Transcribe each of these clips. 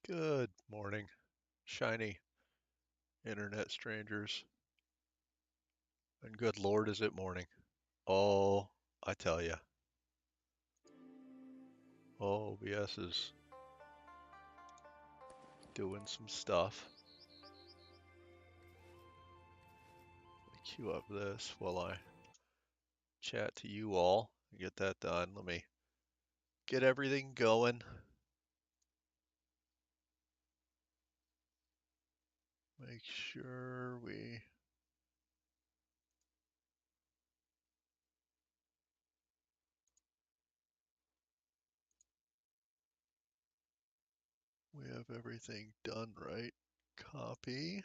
Good morning, shiny internet strangers. And good Lord, is it morning? Oh, I tell ya. OBS is doing some stuff. Let me queue up this while I chat to you all and get that done. Let me get everything going. Make sure we have everything done right. Copy,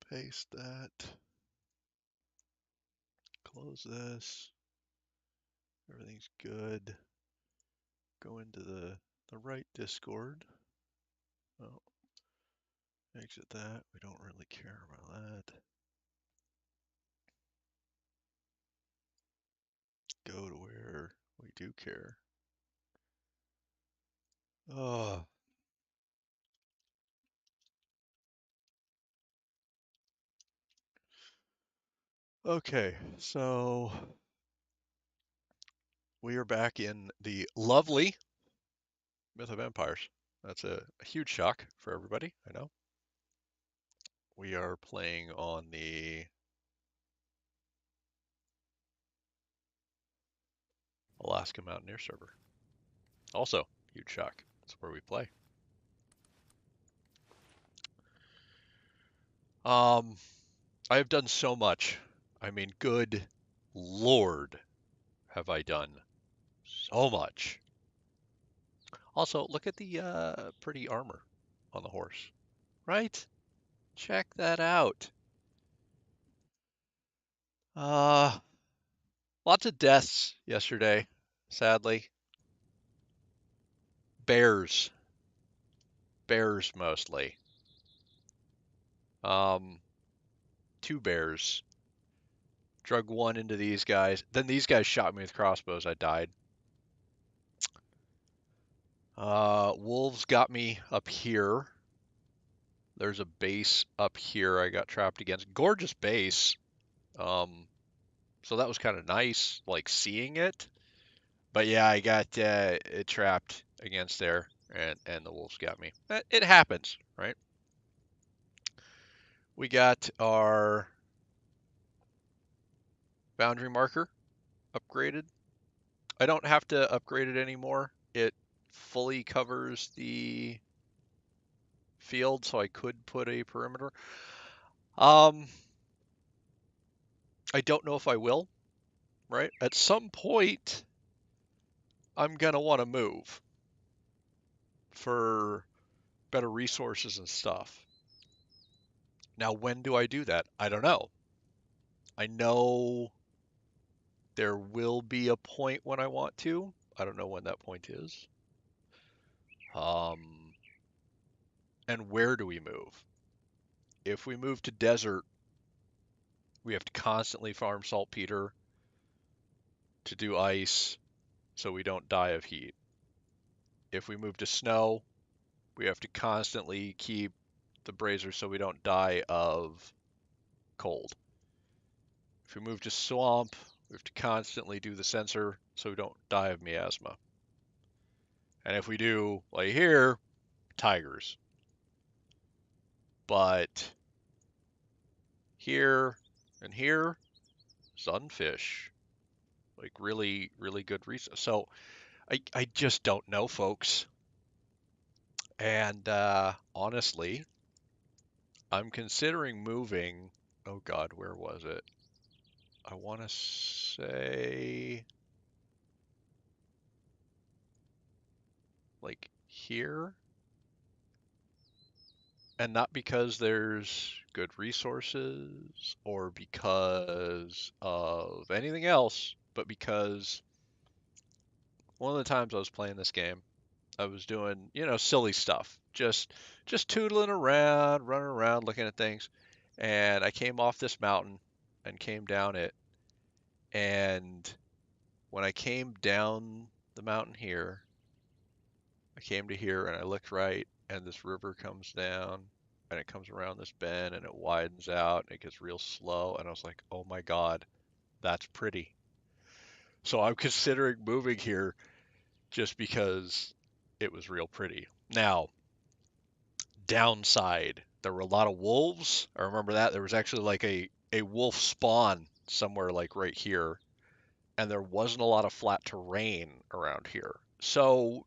paste that, close this. Everything's good. Go into the right Discord. Oh, exit that. We don't really care about that. Go to where we do care. Oh, okay. So we are back in the lovely Myth of Empires. That's a huge shock for everybody, I know. We are playing on the Alaska Mountaineer server. Also, huge shock. That's where we play. Um, I have done so much. I mean, good Lord, have I done so much. Also, look at the pretty armor on the horse, right? Check that out. Uh, Lots of deaths yesterday, sadly. Bears. Bears mostly. Um, Two bears. Drug one into these guys. Then these guys shot me with crossbows. I died. Wolves got me up here. There's a base up here I got trapped against. Gorgeous base. So that was kind of nice, like seeing it. But yeah, I got it trapped against there, and the wolves got me. It happens, right? We got our boundary marker upgraded. I don't have to upgrade it anymore. It fully covers the field, so I could put a perimeter. Um, I don't know if I will, right? At some point, I'm gonna want to move for better resources and stuff. Now, when do I do that? I don't know. I know there will be a point when I want to. I don't know when that point is. Um, and where do we move? If we move to desert, we have to constantly farm saltpeter to do ice so we don't die of heat. If we move to snow, we have to constantly keep the brazier so we don't die of cold. If we move to swamp, we have to constantly do the sensor so we don't die of miasma. And if we do, like here, tigers. But here and here, sunfish. Like really, really good research. So I just don't know, folks. And honestly, I'm considering moving. Oh God, where was it? I want to say like here. And not because there's good resources or because of anything else, but because one of the times I was playing this game, I was doing, silly stuff. Just tootling around, running around, looking at things. And I came off this mountain and came down it. And when I came down the mountain here. I came to here and I looked right, and this river comes down, and it comes around this bend, and it widens out, and it gets real slow, and I was like, oh my God, that's pretty. So I'm considering moving here just because it was real pretty. Now, downside, there were a lot of wolves. I remember that. There was actually like a wolf spawn somewhere like right here, and there wasn't a lot of flat terrain around here. So,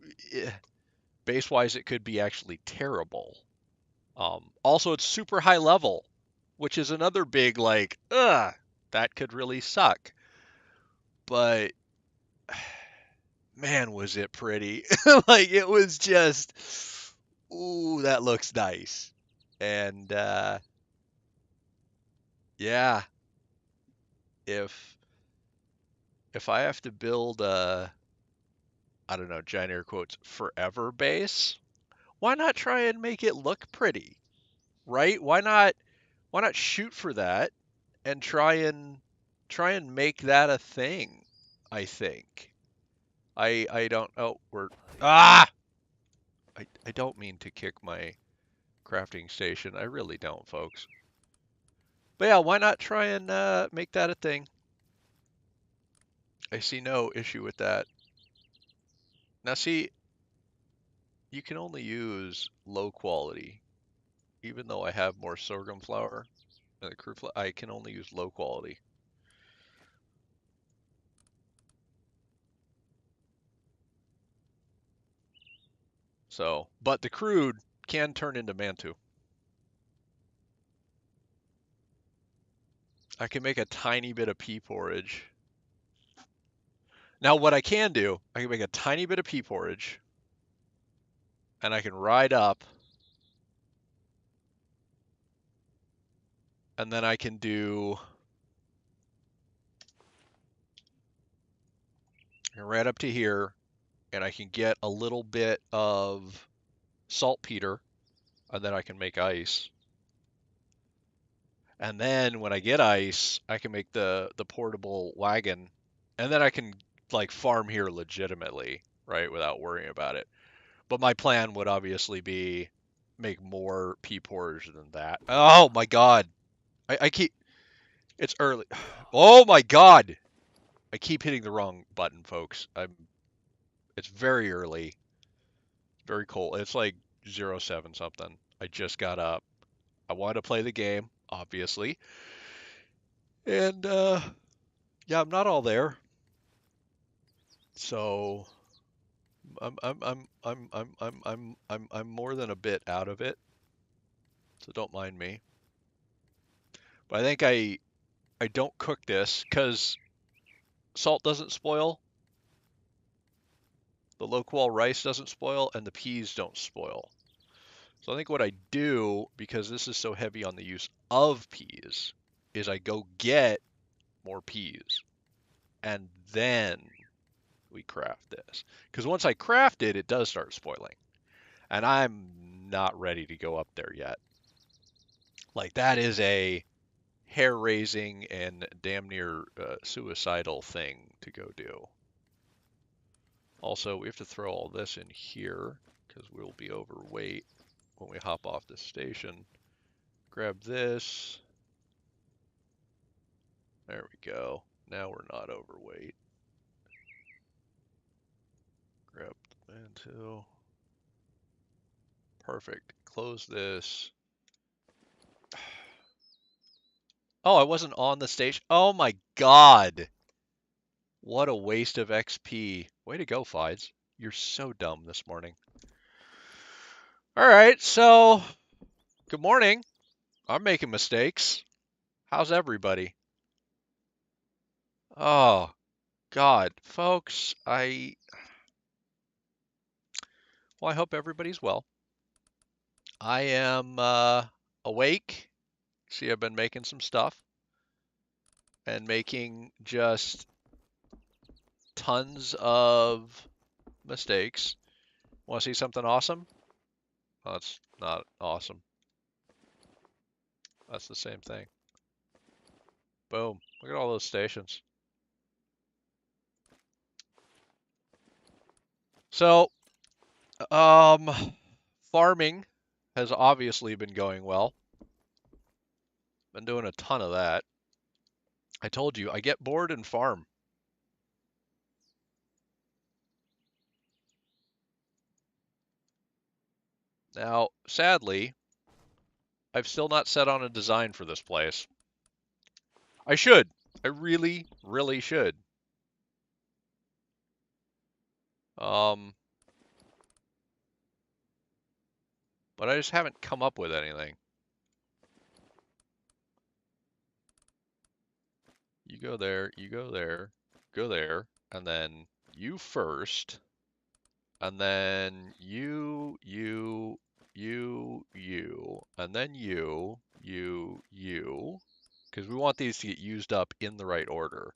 base wise, it could be actually terrible. Also, it's super high level, which is another big, like, that could really suck. But man, was it pretty. Like, it was just, ooh, that looks nice. And yeah, if if I have to build a, I don't know, giant air quotes, forever base, why not try and make it look pretty, right? Why not shoot for that and try and make that a thing, I think. I don't, oh, ah I don't mean to kick my crafting station. I really don't, folks. But yeah, why not try and make that a thing? I see no issue with that. Now see, you can only use low quality. Even though I have more sorghum flour than the crew flour, I can only use low quality. So, but the crude can turn into mantu. I can make a tiny bit of pea porridge. Now, what I can do, I can make a tiny bit of pea porridge, and I can ride up, and then I can right up to here, and I can get a little bit of saltpeter, and then I can make ice. And then when I get ice, I can make the portable wagon, and then I can like farm here legitimately, right, without worrying about it. But my plan would obviously be make more pea porridge than that. Oh my God. I keep it's early. Oh my God. I keep hitting the wrong button, folks. It's very early. It's very cold. It's like 07 something. I just got up. I wanted to play the game, obviously. And yeah, I'm not all there. So I'm more than a bit out of it. So don't mind me. But I think I don't cook this because salt doesn't spoil, the low qual rice doesn't spoil, and the peas don't spoil. So I think what I do, because this is so heavy on the use of peas, is I go get more peas and then we craft this. Because once I craft it, it does start spoiling. And I'm not ready to go up there yet. Like, that is a hair raising and damn near suicidal thing to go do. Also, we have to throw all this in here because we'll be overweight when we hop off the station. Grab this. There we go. Now we're not overweight. Grab the mantle. Perfect. Close this. Oh, I wasn't on the station. Oh my God. What a waste of XP. Way to go, Fides. You're so dumb this morning. All right, so good morning. I'm making mistakes. How's everybody? Oh, God. Folks, well, I hope everybody's well. I am awake. See, I've been making some stuff and making just tons of mistakes. Want to see something awesome? Oh, that's not awesome. That's the same thing. Boom. Look at all those stations. So, um, farming has obviously been going well. Been doing a ton of that. I told you, I get bored and farm. Now, sadly, I've still not set on a design for this place. I should. I really, really should. Um, but I just haven't come up with anything. You go there, you go there, and then you first, and then and then you, because we want these to get used up in the right order.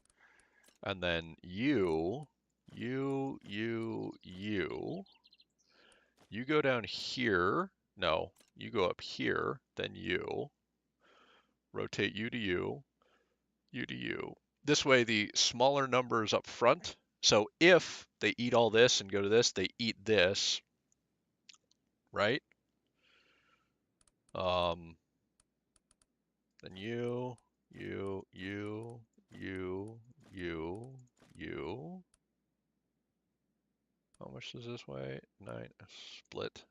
And then you go down here. No, you go up here, then you, rotate you to you. This way, the smaller numbers up front. So if they eat all this and go to this, they eat this, right? Um, then you, you. How much does this weigh? 9 split.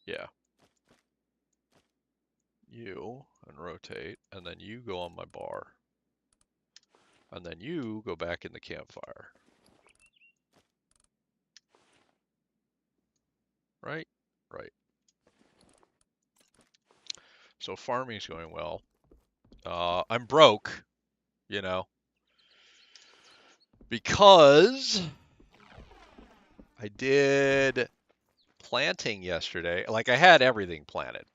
Yeah. You and rotate, and then you go on my bar. And then you go back in the campfire. Right? Right. So farming's going well. I'm broke, you know, because I did planting yesterday. Like I had everything planted,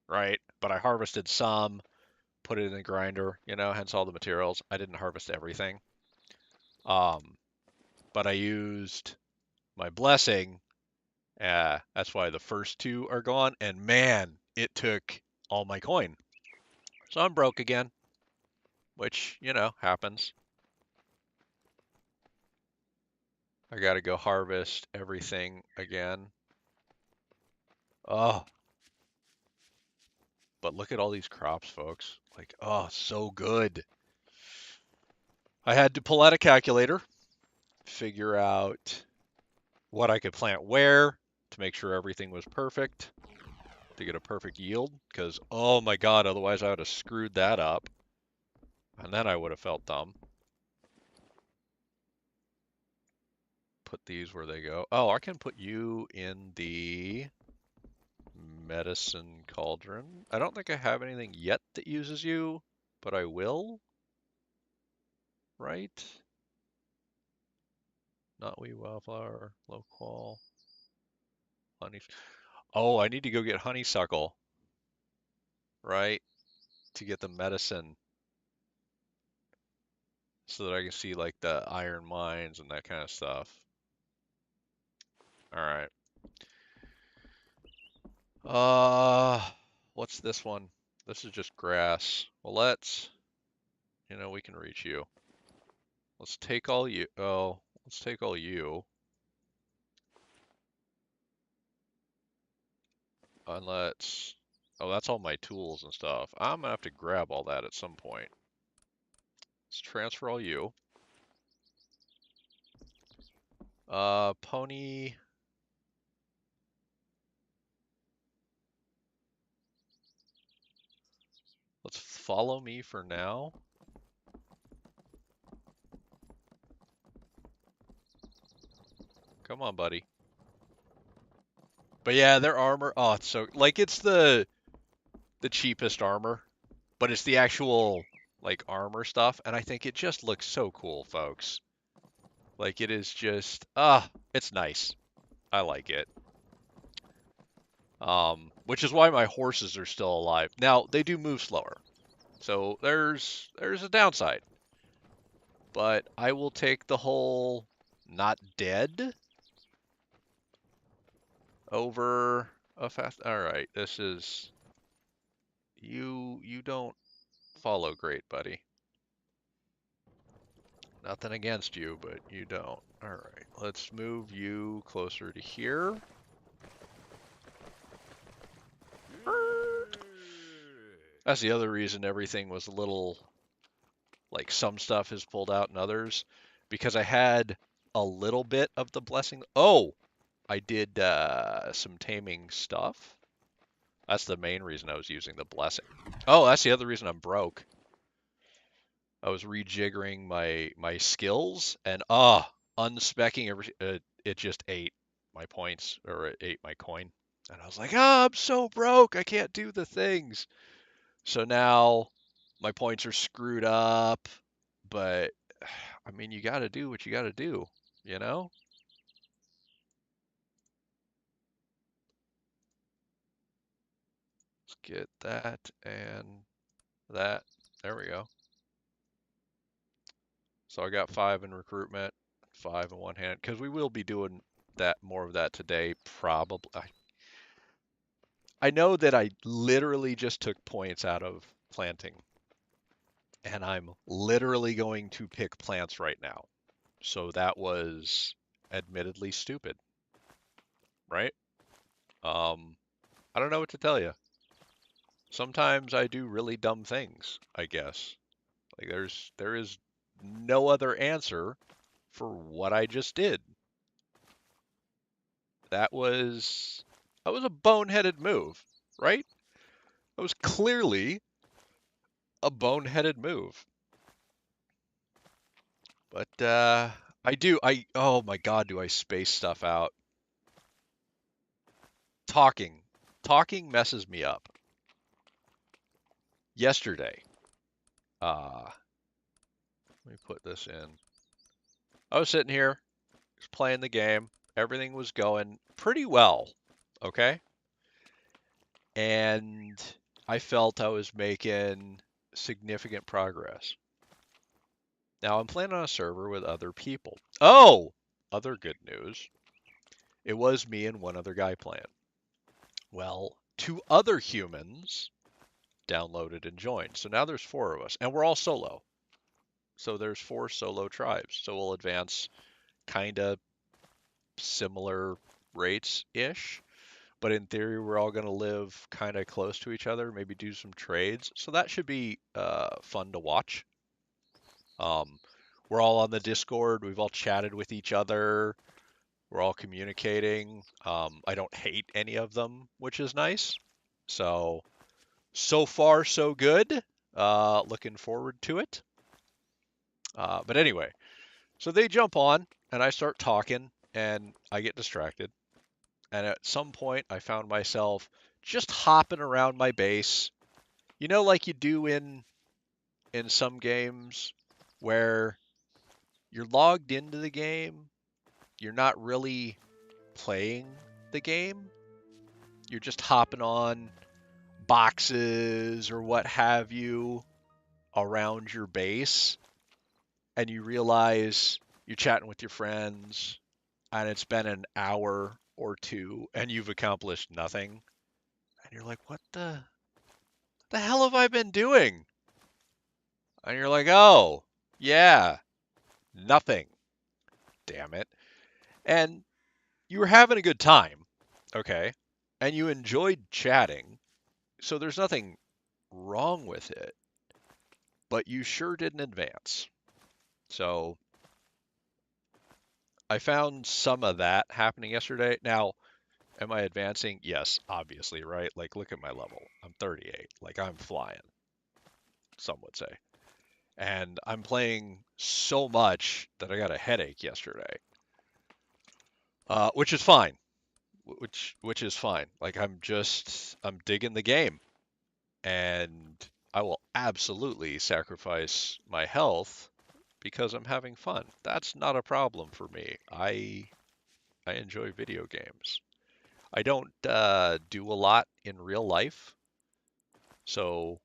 right? But I harvested some, put it in the grinder, hence all the materials. I didn't harvest everything. Um, but I used my blessing. That's why the first two are gone. And man, it took all my coin. So I'm broke again, which, happens. I got to go harvest everything again. Oh, but look at all these crops, folks. Like, oh, so good. I had to pull out a calculator, figure out what I could plant where to make sure everything was perfect, to get a perfect yield, because, oh my God, otherwise I would have screwed that up. And then I would have felt dumb. Put these where they go. Oh, I can put you in the medicine cauldron. I don't think I have anything yet that uses you, but I will, right? Knotweed, wildflower, low qual, honey. Oh, I need to go get honeysuckle, right? To get the medicine so that I can see like the iron mines and that kind of stuff. All right. Uh, what's this one? This is just grass. Well, we can reach you. Let's take all you. Oh, let's take all you. And let's. Oh, that's all my tools and stuff. I'm gonna have to grab all that at some point. Let's transfer all you. Pony. Let's follow me for now. Come on, buddy. But yeah, their armor. Oh, it's so like it's the cheapest armor, but it's the actual like armor stuff, and I think it just looks so cool, folks. Like it is just it's nice. I like it. Which is why my horses are still alive. Now they do move slower, so there's a downside. But I will take the whole not dead over a fast. All right, this is You don't follow great, buddy. Nothing against you, but you don't. All right, let's move you closer to here. That's the other reason everything was a little, like some stuff is pulled out and others, because I had a little bit of the blessing. Oh, I did some taming stuff. That's the main reason I was using the blessing. Oh, that's the other reason I'm broke. I was rejiggering my skills and unspecking it just ate my points, or it ate my coin. And I was like, I'm so broke. I can't do the things. So now my points are screwed up, but I mean, you got to do what you got to do, you know? Let's get that and that. There we go. So I got 5 in recruitment, 5 in one hand, because we will be doing that more of that today, probably. I know that I literally just took points out of planting, and I'm literally going to pick plants right now. So that was admittedly stupid, right? Um, I don't know what to tell you. Sometimes I do really dumb things, I guess. Like there is no other answer for what I just did. That was a boneheaded move, right? That was clearly a boneheaded move. But oh my God, do I space stuff out? Talking. Talking messes me up. Yesterday, let me put this in. I was sitting here, just playing the game. Everything was going pretty well, okay? And I felt I was making significant progress. Now I'm playing on a server with other people. Oh, other good news. It was me and one other guy playing. Well, 2 other humans downloaded and joined. So now there's 4 of us, and we're all solo. So there's 4 solo tribes. So we'll advance kind of similar rates-ish. But in theory, we're all going to live kind of close to each other, maybe do some trades. So that should be fun to watch. Um, we're all on the Discord. We've all chatted with each other. We're all communicating. I don't hate any of them, which is nice. So far, so good. Looking forward to it. But anyway, so they jump on, and I start talking, and I get distracted. And at some point, I found myself just hopping around my base, like you do in some games where you're logged into the game, you're not really playing the game, you're just hopping on boxes or what have you around your base, and you realize you're chatting with your friends, and it's been an hour or two, and you've accomplished nothing, and you're like, what the hell have I been doing? And you're like, oh, yeah, nothing. Damn it. And you were having a good time, okay? And you enjoyed chatting, so there's nothing wrong with it, but you sure didn't advance. So I found some of that happening yesterday. Now, am I advancing? Yes, obviously, right? Like, look at my level. I'm 38. Like, I'm flying, some would say. And I'm playing so much that I got a headache yesterday, which is fine. Which is fine. Like, I'm digging the game, and I will absolutely sacrifice my health because I'm having fun. That's not a problem for me. I enjoy video games. I don't do a lot in real life, so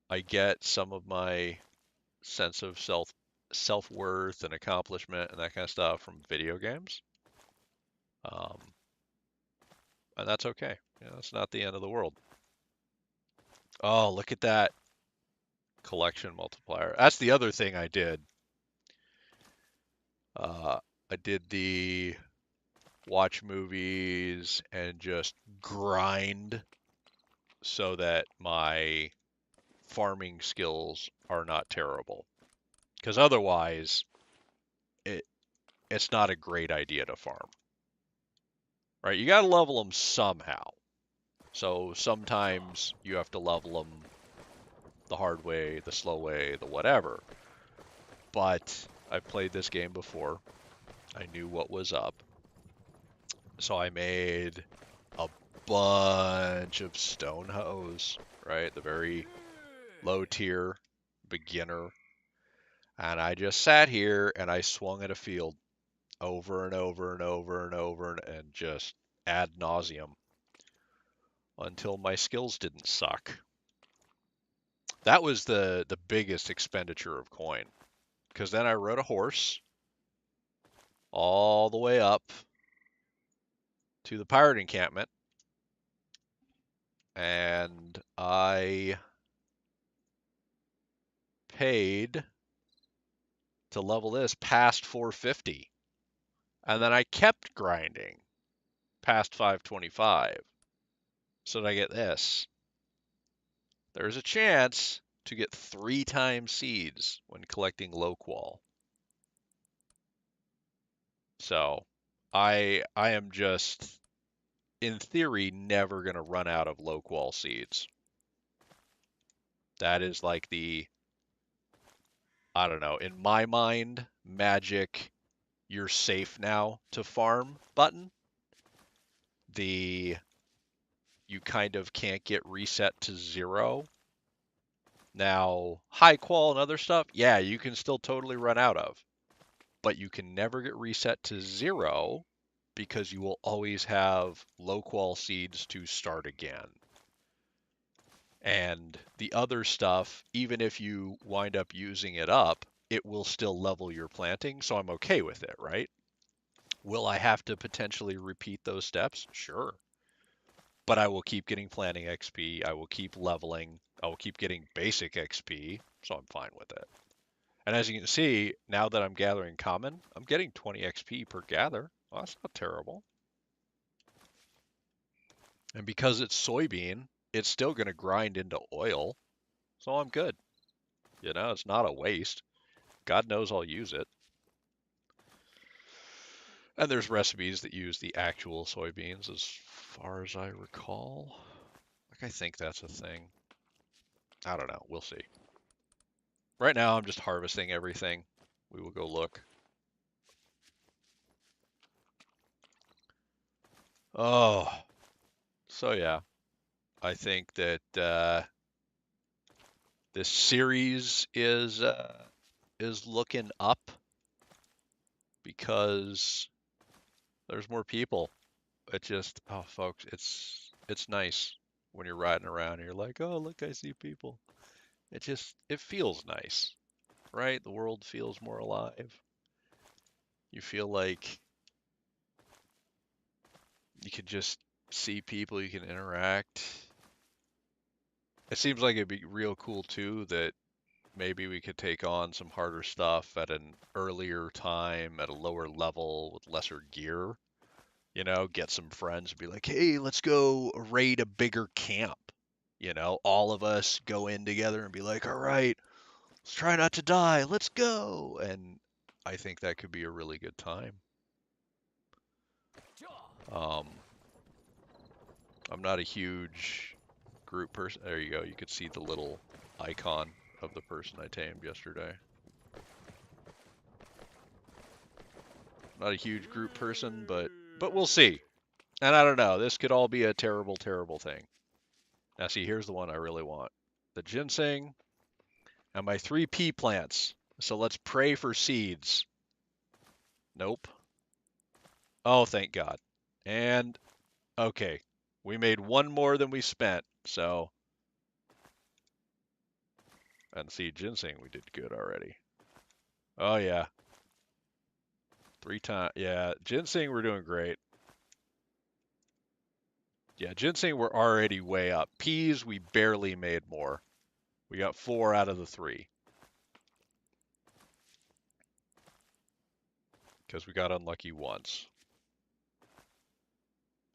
I get some of my sense of self-worth and accomplishment and that kind of stuff from video games, um, and that's okay. That's not the end of the world. Oh, look at that collection multiplier. That's the other thing I did. I did the watch movies and just grind so that my farming skills are not terrible. Because otherwise, it it's not a great idea to farm, right? You got to level them somehow. So sometimes you have to level them the hard way, the slow way, the whatever. But I've played this game before. I knew what was up. So I made a bunch of stone hoes, right? The very low tier beginner. And I just sat here and I swung at a field over and over and over and over and just ad nauseum until my skills didn't suck. That was the biggest expenditure of coin, because then I rode a horse all the way up to the pirate encampment, and I paid to level this past 450, and then I kept grinding past 525. So that I get this. There's a chance to get 3 times seeds when collecting low qual. So I am just, in theory, never going to run out of low qual seeds. That is like the, I don't know, in my mind, magic, you're safe now to farm button. The you kind of can't get reset to 0. Now, high qual and other stuff, yeah, you can still totally run out of. But you can never get reset to 0 because you will always have low qual seeds to start again. And the other stuff, even if you wind up using it up, it will still level your planting, so I'm okay with it, right? Will I have to potentially repeat those steps? Sure. But I will keep getting planting XP, I will keep leveling, I will keep getting basic XP, so I'm fine with it. And as you can see, now that I'm gathering common, I'm getting 20 XP per gather. Well, that's not terrible. And because it's soybean, it's still going to grind into oil, so I'm good. You know, it's not a waste. God knows I'll use it. And there's recipes that use the actual soybeans as far as I recall. Like, I think that's a thing. I don't know. We'll see. Right now, I'm just harvesting everything. We will go look. Oh, so yeah. I think that this series is looking up because there's more people. It just, oh, folks, it's nice when you're riding around and you're like, oh, look, I see people. It feels nice, right? The world feels more alive. You feel like you can just see people, you can interact. It seems like it'd be real cool too that maybe we could take on some harder stuff at an earlier time, at a lower level with lesser gear. You know, get some friends and be like, hey, let's go raid a bigger camp. You know, all of us go in together and be like, all right, let's try not to die. Let's go. And I think that could be a really good time. Um, I'm not a huge group person. There you go. You could see the little icon of the person I tamed yesterday. Not a huge group person, but we'll see. And I don't know. This could all be a terrible, terrible thing. Now, see, here's the one I really want: the ginseng and my 3 pea plants. So let's pray for seeds. Nope. Oh, thank God. And okay, we made one more than we spent. So, and see, ginseng, we did good already. Oh yeah, 3 times. Yeah, ginseng, we're doing great. Yeah, ginseng we're already way up. Peas we barely made more. We got 4 out of the 3 because we got unlucky once.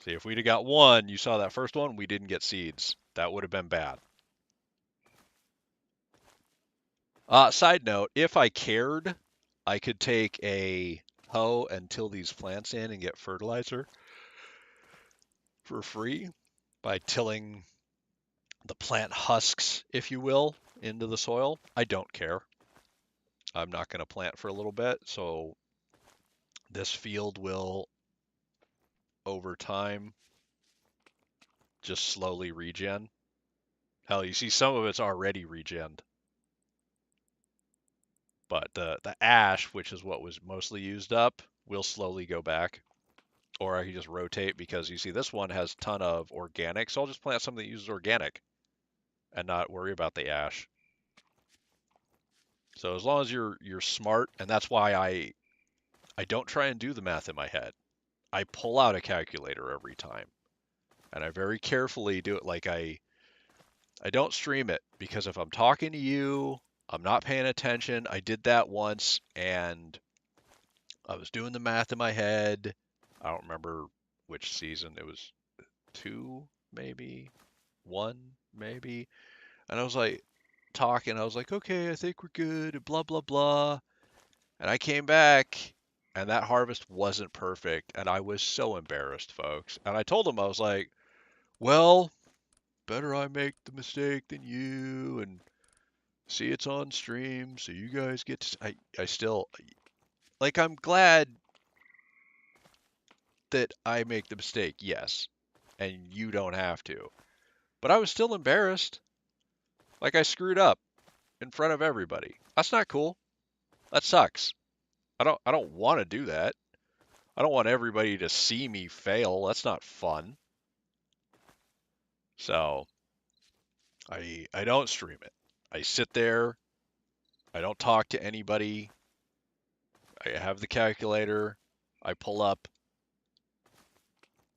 See, if we'd have got 1, you saw that first one, we didn't get seeds. That would have been bad. Side note, if I cared, I could take a hoe and till these plants in and get fertilizer for free by tilling the plant husks, if you will, into the soil. I don't care. I'm not going to plant for a little bit, so this field will, over time, just slowly regen. Hell, you see some of it's already regened. But the ash, which is what was mostly used up, will slowly go back. Or I can just rotate because you see this one has a ton of organic, so I'll just plant something that uses organic and not worry about the ash. So as long as you're smart, and that's why I don't try and do the math in my head. I pull out a calculator every time, and I very carefully do it. Like I don't stream it because if I'm talking to you, I'm not paying attention. I did that once, and I was doing the math in my head. I don't remember which season. It was 2, maybe 1, maybe. And I was like talking. I was like, okay, I think we're good. And blah blah blah. And I came back, and that harvest wasn't perfect, and I was so embarrassed, folks. And I told him I was like, well, better I make the mistake than you, and see it's on stream, so you guys get to. I still like. I'm glad that I make the mistake, yes, and you don't have to. But I was still embarrassed. Like I screwed up in front of everybody. That's not cool. That sucks. I don't want to do that. I don't want everybody to see me fail. That's not fun. So I don't stream it. I sit there. I don't talk to anybody. I have the calculator. I pull up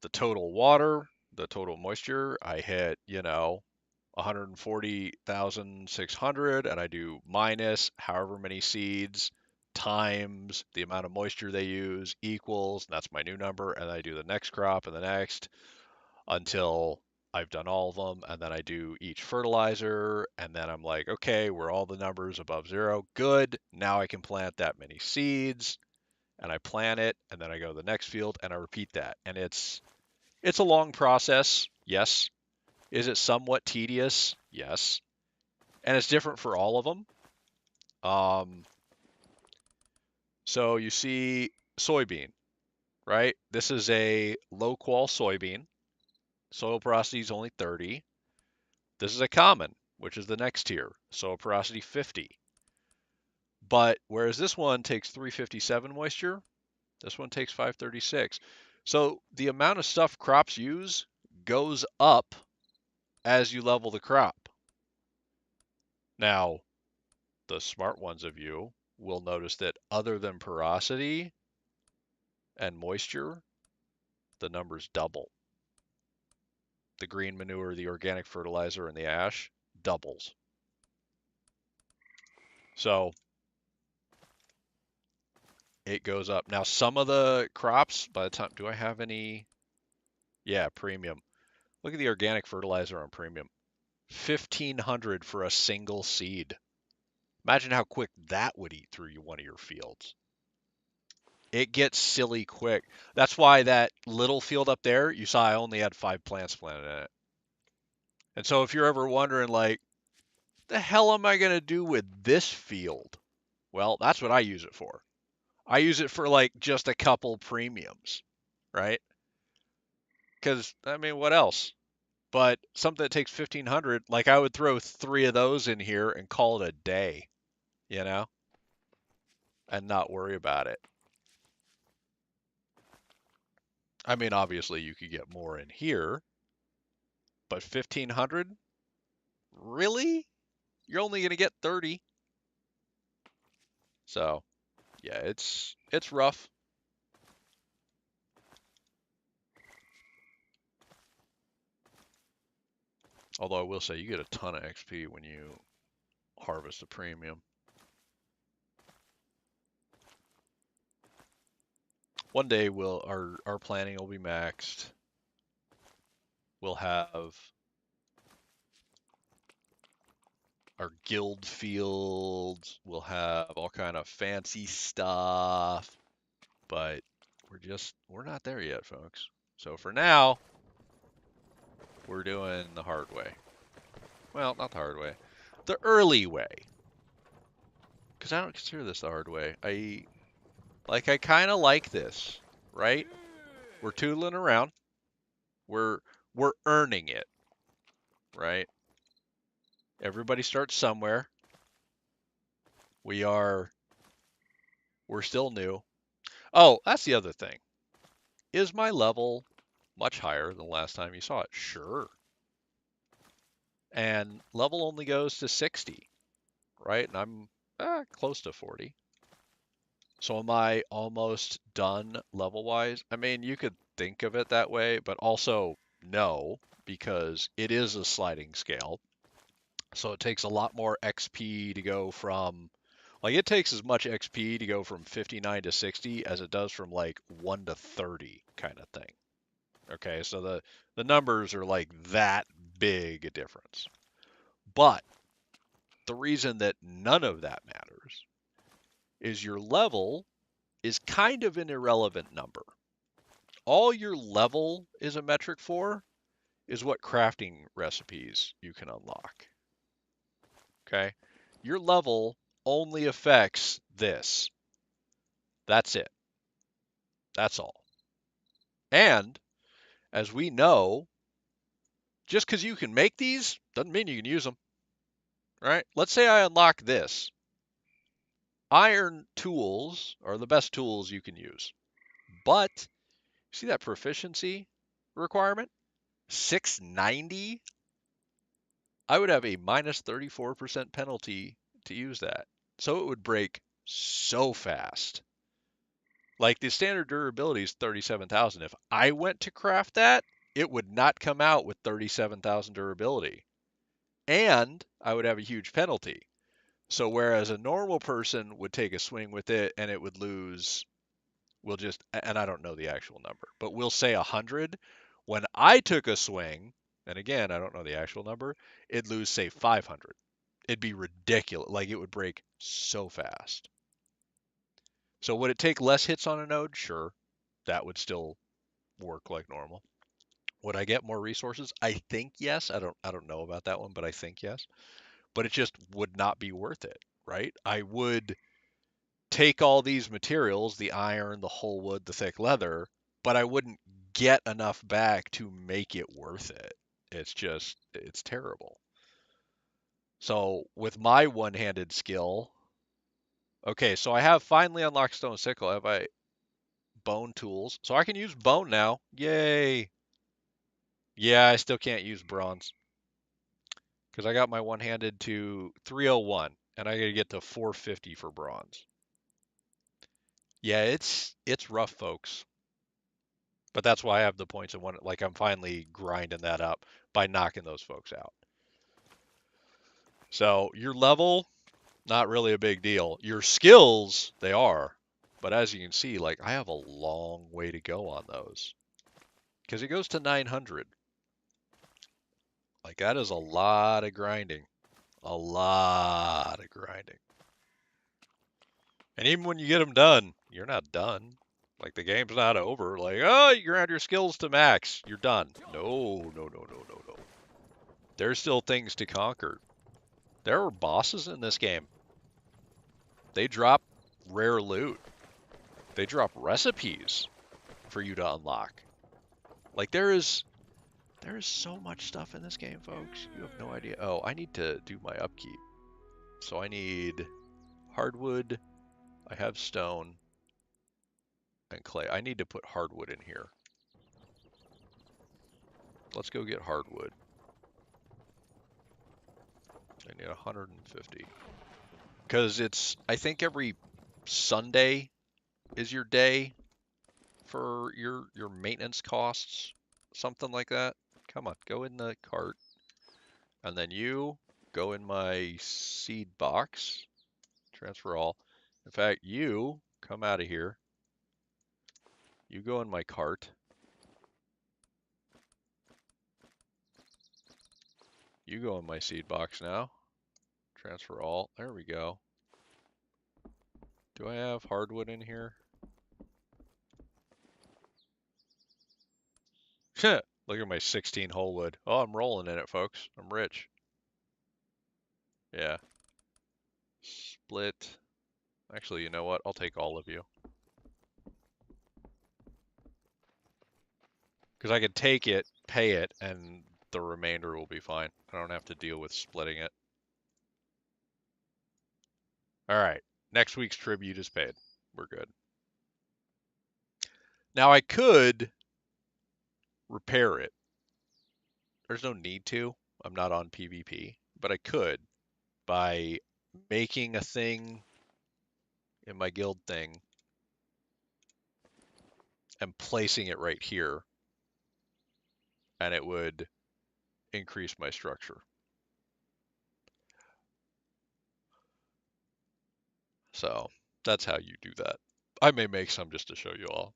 the total water, the total moisture. I hit, 140,600, and I do minus however many seeds times the amount of moisture they use equals, and that's my new number, and I do the next crop and the next until I've done all of them, and then I do each fertilizer, and then I'm like, okay, we're all the numbers above 0. Good. Now I can plant that many seeds, and I plant it, and then I go to the next field, and I repeat that. And it's a long process, yes. Is it somewhat tedious? Yes. And it's different for all of them. So you see soybean, right? This is a low qual soybean. Soil porosity is only 30. This is a common, which is the next tier. Soil porosity 50. But whereas this one takes 357 moisture, this one takes 536. So the amount of stuff crops use goes up as you level the crop. Now, the smart ones of you will notice that other than porosity and moisture, the numbers double. The green manure, the organic fertilizer, and the ash doubles. So it goes up. Now, some of the crops, by the time, do I have any? Yeah, premium. Look at the organic fertilizer on premium. 1,500 for a single seed. Imagine how quick that would eat through one of your fields. It gets silly quick. That's why that little field up there, you saw I only had 5 plants planted in it. And so if you're ever wondering, like, the hell am I going to do with this field? Well, that's what I use it for. I use it for, like, just a couple premiums, right? Because, I mean, what else? But something that takes 1,500, like, I would throw 3 of those in here and call it a day, you know? And not worry about it. I mean, obviously, you could get more in here, but 1,500? Really? You're only going to get 30. So, yeah, it's rough. Although I will say you get a ton of XP when you harvest a premium. One day our planning will be maxed. We'll have our guild fields. We'll have all kind of fancy stuff, but we're not there yet, folks. So for now, we're doing the hard way. Well, not the hard way, the early way. Because I don't consider this the hard way. I kind of like this, right? We're tootling around. We're earning it, right? Everybody starts somewhere. We're still new. Oh, that's the other thing. Is my level much higher than the last time you saw it? Sure. And level only goes to 60, right? And I'm close to 40. So am I almost done level-wise? I mean, you could think of it that way, but also no, because it is a sliding scale. So it takes a lot more XP to go from, like, it takes as much XP to go from 59 to 60 as it does from like 1 to 30 kind of thing. Okay, so the numbers are like that big a difference. But the reason that none of that matters is your level is kind of an irrelevant number. All your level is a metric for is what crafting recipes you can unlock. Okay? Your level only affects this. That's it. That's all. And as we know, just because you can make these doesn't mean you can use them. Right? Let's say I unlock this. Iron tools are the best tools you can use. But see that proficiency requirement? 690? I would have a minus 34% penalty to use that. So it would break so fast. Like the standard durability is 37,000. If I went to craft that, it would not come out with 37,000 durability. And I would have a huge penalty. So whereas a normal person would take a swing with it and it would lose, and I don't know the actual number, but we'll say 100. When I took a swing, and again, I don't know the actual number, it'd lose, say, 500. It'd be ridiculous. Like, it would break so fast. So would it take less hits on a node? Sure. That would still work like normal. Would I get more resources? I think yes. I don't know about that one, but I think yes. But it just would not be worth it, right? I would take all these materials, the iron, the whole wood, the thick leather, but I wouldn't get enough back to make it worth it. It's terrible. So with my one-handed skill, okay, so I have finally unlocked stone sickle. Have I bone tools? So I can use bone now. Yay. Yeah, I still can't use bronze because I got my one-handed to 301 and I gotta get to 450 for bronze. Yeah, it's rough, folks. But that's why I have the points in one. Like I'm finally grinding that up by knocking those folks out. So your level, not really a big deal. Your skills, they are. But as you can see, like I have a long way to go on those. Because it goes to 900. Like that is a lot of grinding. A lot of grinding. And even when you get them done, you're not done. Like the game's not over. Like, oh, you ground your skills to max. You're done. No, no, no, no, no, no. There's still things to conquer. There are bosses in this game. They drop rare loot. They drop recipes for you to unlock. Like there is so much stuff in this game, folks. You have no idea. Oh, I need to do my upkeep. So I need hardwood. I have stone and clay. I need to put hardwood in here. Let's go get hardwood. I need 150. Because I think every Sunday is your day for your maintenance costs. Something like that. Come on, go in the cart. And then you go in my seed box, transfer all. In fact, you come out of here. You go in my cart. You go in my seed box now. Transfer all. There we go. Do I have hardwood in here? Look at my 16 whole wood. Oh, I'm rolling in it, folks. I'm rich. Yeah. Split. Actually, you know what? I'll take all of you. Because I can take it, pay it, and the remainder will be fine. I don't have to deal with splitting it. All right. Next week's tribute is paid. We're good. Now I could repair it. There's no need to. I'm not on PvP, but I could by making a thing in my guild thing and placing it right here, and it would increase my structure. So that's how you do that. I may make some just to show you all.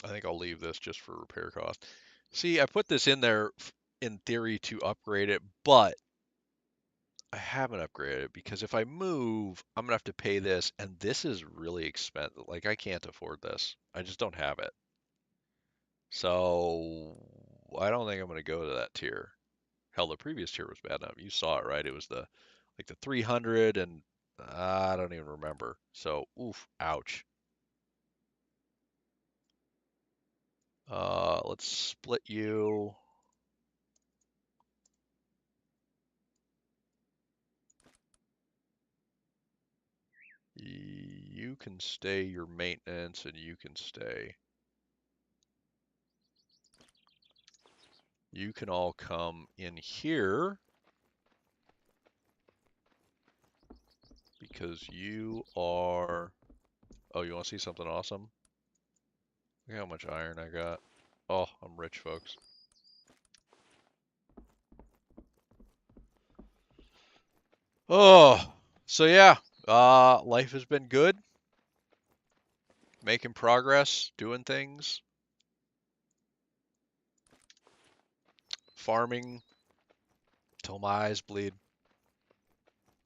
I think I'll leave this just for repair cost. See, I put this in there in theory to upgrade it, but I haven't upgraded it because if I move, I'm gonna have to pay this, and this is really expensive. Like, I can't afford this. I just don't have it. So I don't think I'm gonna go to that tier. Hell, the previous tier was bad enough. You saw it, right? It was the 300 and I don't even remember. So, oof, ouch. Let's split you. You can stay your maintenance and you can stay. You can all come in here because you are... Oh, you want to see something awesome? Look how much iron I got. Oh, I'm rich, folks. Oh, so yeah, life has been good. Making progress, doing things. Farming till my eyes bleed.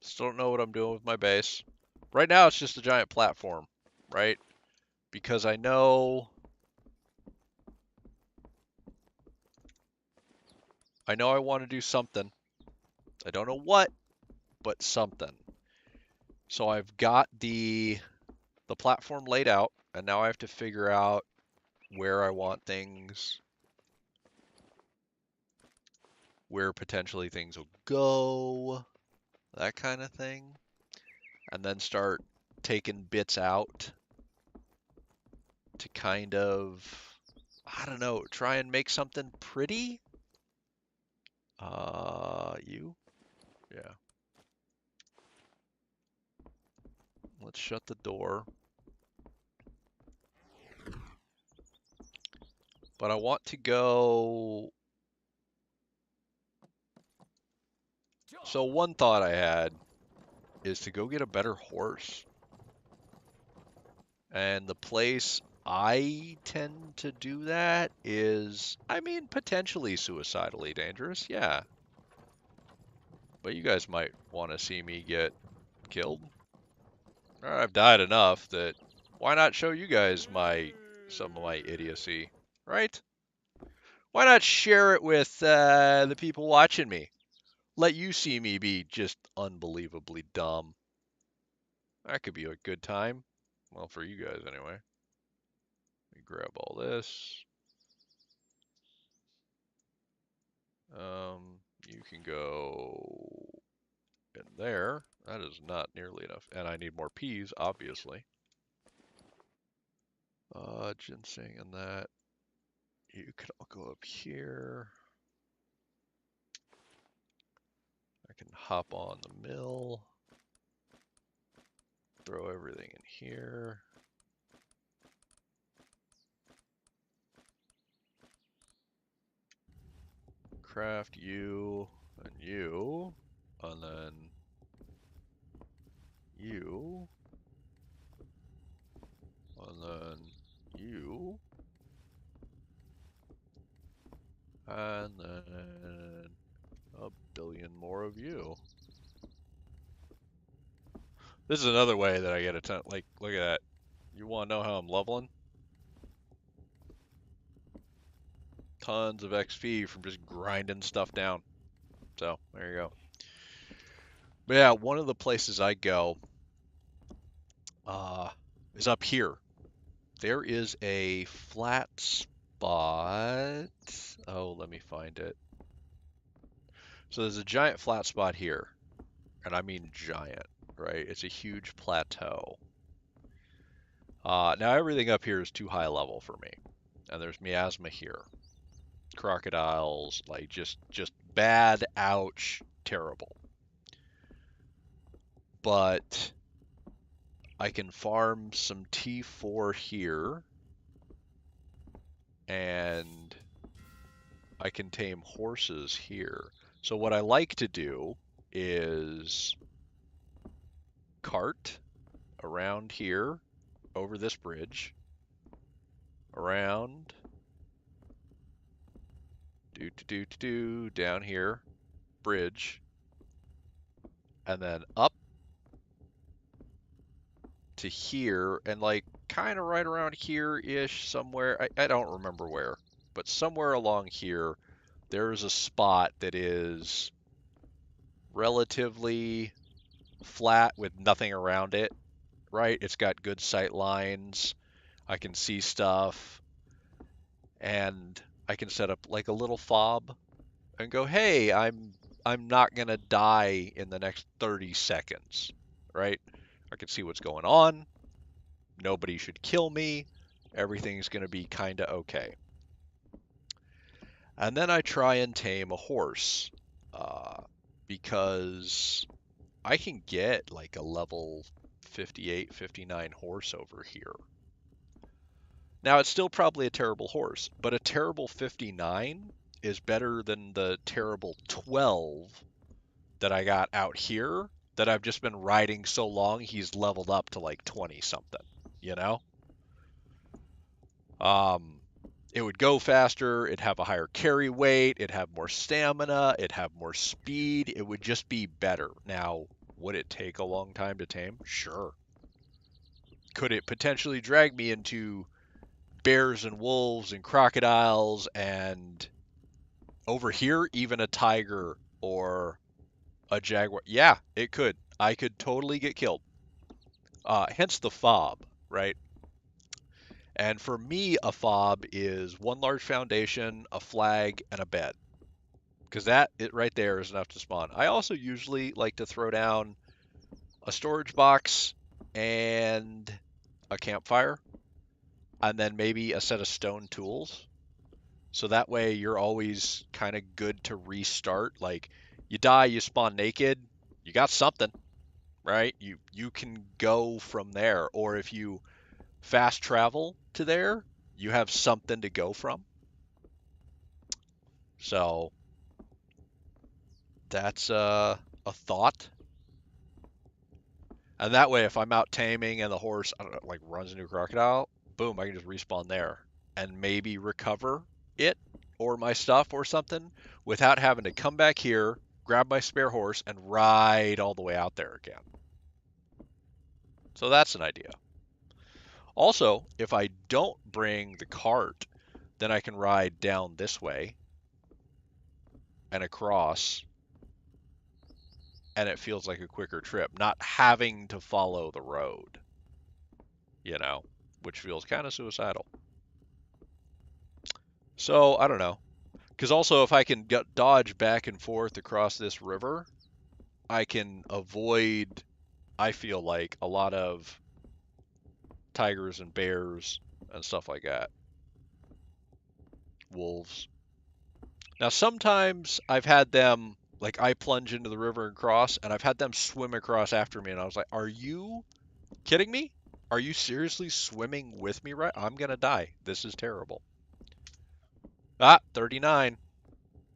Still don't know what I'm doing with my base. Right now it's just a giant platform, right? Because I know I want to do something. I don't know what, but something. So I've got the platform laid out, and now I have to figure out where I want things, where potentially things will go, that kind of thing. And then start taking bits out to kind of, I don't know, try and make something pretty. You? Yeah. Let's shut the door. But I want to go... So one thought I had is to go get a better horse. And the place I tend to do that is, I mean, potentially suicidally dangerous, yeah. But you guys might want to see me get killed. I've died enough that why not show you guys some of my idiocy, right? Why not share it with the people watching me? Let you see me be just unbelievably dumb. That could be a good time. Well, for you guys anyway. Let me grab all this. You can go in there. That is not nearly enough. And I need more peas, obviously. Ginseng and that. You can all go up here. I can hop on the mill. Throw everything in here. craft you and you, and then you, and then you, and then a billion more of you. This is another way that I get a ton. Like, look at that. You want to know how I'm leveling? Tons of XP from just grinding stuff down. So, there you go. But yeah, one of the places I go is up here. There is a flat spot. Oh, let me find it. So there's a giant flat spot here. And I mean giant, right? It's a huge plateau. Now everything up here is too high level for me. And there's miasma here. Crocodiles, like just bad, ouch, terrible. But I can farm some T4 here, and I can tame horses here. So what I like to do is cart around here, over this bridge, around, down here, bridge, and then up to here, and like kind of right around here-ish somewhere. I don't remember where, but somewhere along here, there's a spot that is relatively flat with nothing around it, right? It's got good sight lines. I can see stuff, and I can set up like a little fob and go, "Hey, I'm not gonna die in the next 30 seconds," right? I can see what's going on. Nobody should kill me. Everything's gonna be kinda okay. And then I try and tame a horse, because I can get like a level 58, 59 horse over here. Now, it's still probably a terrible horse, but a terrible 59 is better than the terrible 12 that I got out here that I've just been riding so long he's leveled up to like 20 something, you know? It would go faster, it'd have a higher carry weight, it'd have more stamina, it'd have more speed, it would just be better. Now, would it take a long time to tame? Sure. Could it potentially drag me into bears and wolves and crocodiles and over here even a tiger or a jaguar? Yeah, it could. I could totally get killed. Hence the fob, right? And for me, a fob is one large foundation, a flag, and a bed. Because that it right there is enough to spawn. I also usually like to throw down a storage box and a campfire, and then maybe a set of stone tools. So that way you're always kind of good to restart. Like you die, you spawn naked, you got something, right? You can go from there. Or if you fast travel to there, you have something to go from. So that's a thought. And that way, if I'm out taming and the horse, I don't know, like runs into a crocodile, boom, I can just respawn there and maybe recover it or my stuff or something without having to come back here, grab my spare horse, and ride all the way out there again. So that's an idea. Also, if I don't bring the cart, then I can ride down this way and across, and it feels like a quicker trip, not having to follow the road, you know, which feels kind of suicidal. So I don't know. Because also, if I can dodge back and forth across this river, I can avoid, I feel like, a lot of tigers and bears and stuff like that. Wolves. Now, sometimes I've had them, like, I plunge into the river and cross, and I've had them swim across after me, and I was like, are you kidding me? Are you seriously swimming with me, right? I'm going to die. This is terrible. Ah, 39.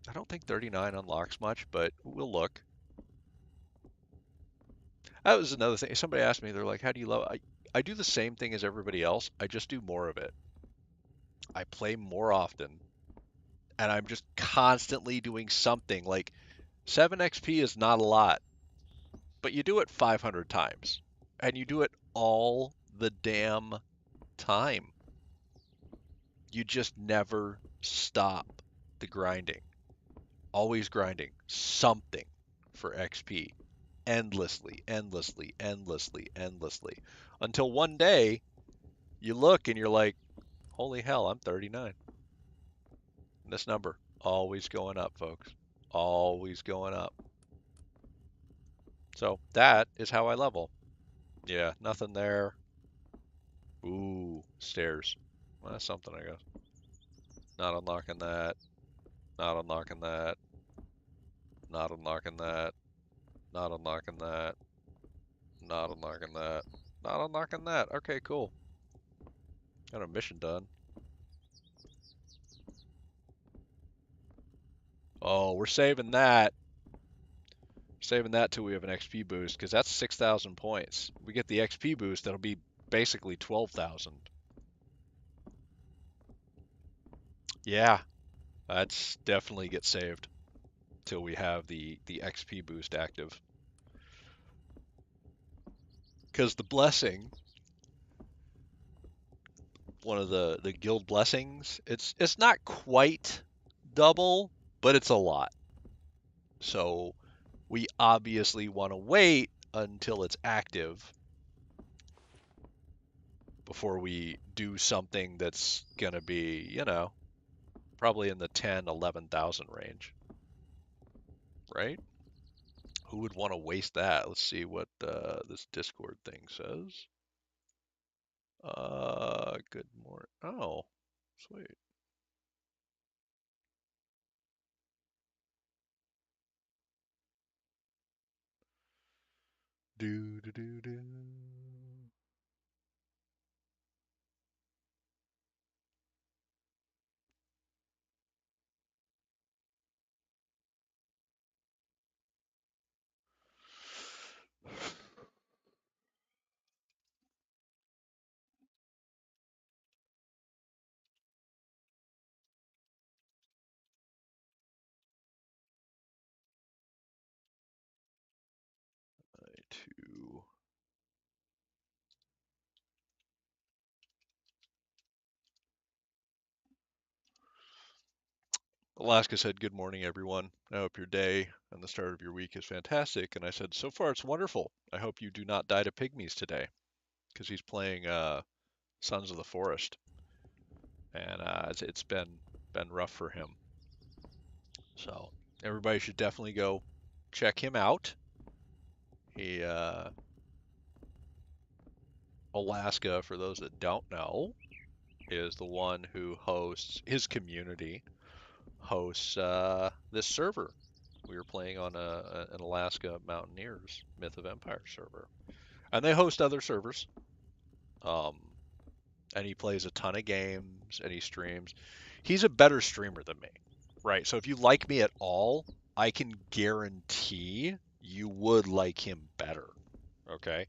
I don't think 39 unlocks much, but we'll look. That was another thing. Somebody asked me, they're like, how do you level? I do the same thing as everybody else. I just do more of it. I play more often, and I'm just constantly doing something. Like 7 XP is not a lot, but you do it 500 times, and you do it all the damn time. You just never stop the grinding. Always grinding something for XP. Endlessly, endlessly, endlessly, endlessly. Until one day you look and you're like, holy hell, I'm 39. And this number always going up, folks. Always going up. So that is how I level. Yeah, nothing there. Ooh, stairs. Well, that's something, I guess. Not unlocking that. Not unlocking that. Not unlocking that. Not unlocking that. Not unlocking that. Not unlocking that. Okay, cool. Got a mission done. Oh, we're saving that. Saving that till we have an XP boost, because that's 6,000 points. We get the XP boost, that'll be basically 12,000. Yeah, that's definitely get saved till we have the XP boost active. Because the blessing, one of the guild blessings, it's not quite double, but it's a lot. So we obviously want to wait until it's active before we do something that's gonna be, probably in the 10, 11,000 range, right? Who would want to waste that? Let's see what this Discord thing says. Good morning. Oh, sweet. Do do do do. 2. Alaska said, "Good morning, everyone. I hope your day and the start of your week is fantastic." And I said, "So far, it's wonderful. I hope you do not die to pygmies today," because he's playing Sons of the Forest, and it's been rough for him. So everybody should definitely go check him out. He Alaska, for those that don't know, is the one who hosts his community hosts this server. We were playing on an Alaska Mountaineers Myth of Empire server, and they host other servers. Um, and he plays a ton of games and he streams. He's a better streamer than me, right? So if you like me at all, I can guarantee you would like him better. Okay.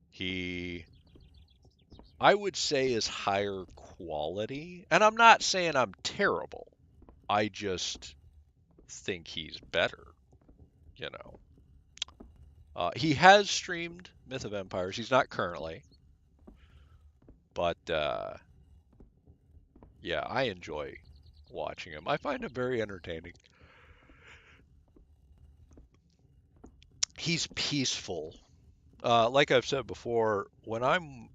He, I would say, is higher quality. And I'm not saying I'm terrible. I just think he's better, you know. He has streamed Myth of Empires. He's not currently, but yeah, I enjoy watching him. I find him very entertaining. He's peaceful. Like I've said before, when I'm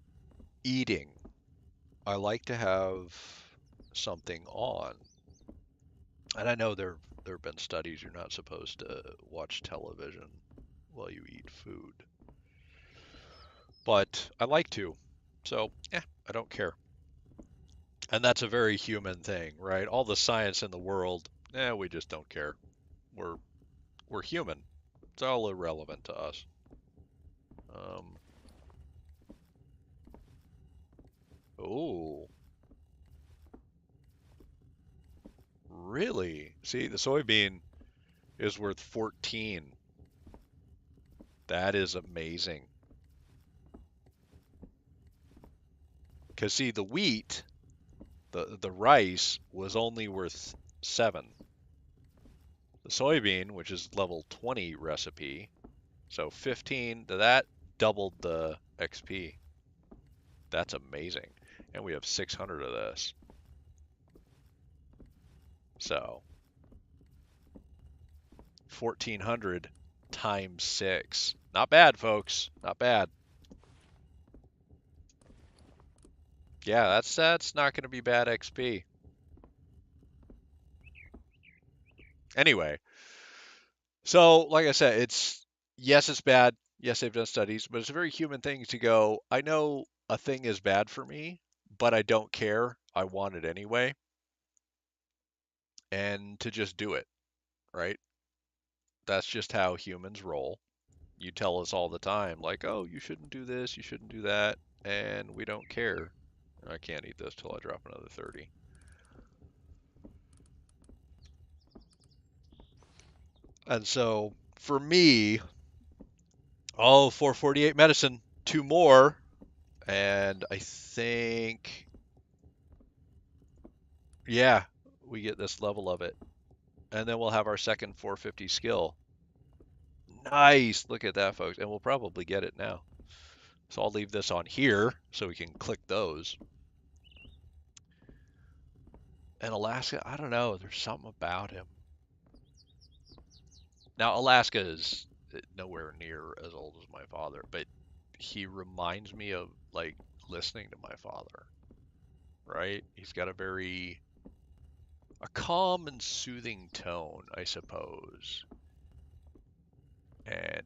eating, I like to have something on. And I know there have been studies you're not supposed to watch television while you eat food, but I like to. So, I don't care. And that's a very human thing, right? All the science in the world, we just don't care. We're we're human. It's all irrelevant to us. Um, oh, Really? See, the soybean is worth 14. That is amazing. Because see, the wheat, the rice was only worth 7. The soybean, which is level 20 recipe, so 15 to that doubled the XP. That's amazing. And we have 600 of this. So 1400 times 6. Not bad, folks. Not bad. Yeah, that's not going to be bad XP. Anyway, so like I said, yes, it's bad. Yes, they've done studies, but it's a very human thing to go, I know a thing is bad for me, but I don't care. I want it anyway. And to just do it, right? That's just how humans roll. You tell us all the time, like, oh, you shouldn't do this, you shouldn't do that, and we don't care. I can't eat this till I drop another 30. And so for me, oh, 448 medicine, 2 more, and I think, yeah, we get this level of it. And then we'll have our second 450 skill. Nice, look at that, folks. And we'll probably get it now. So I'll leave this on here so we can click those. And Alaska, I don't know, there's something about him. Now, Alaska is nowhere near as old as my father, but he reminds me of like listening to my father, right? He's got a calm and soothing tone, I suppose. And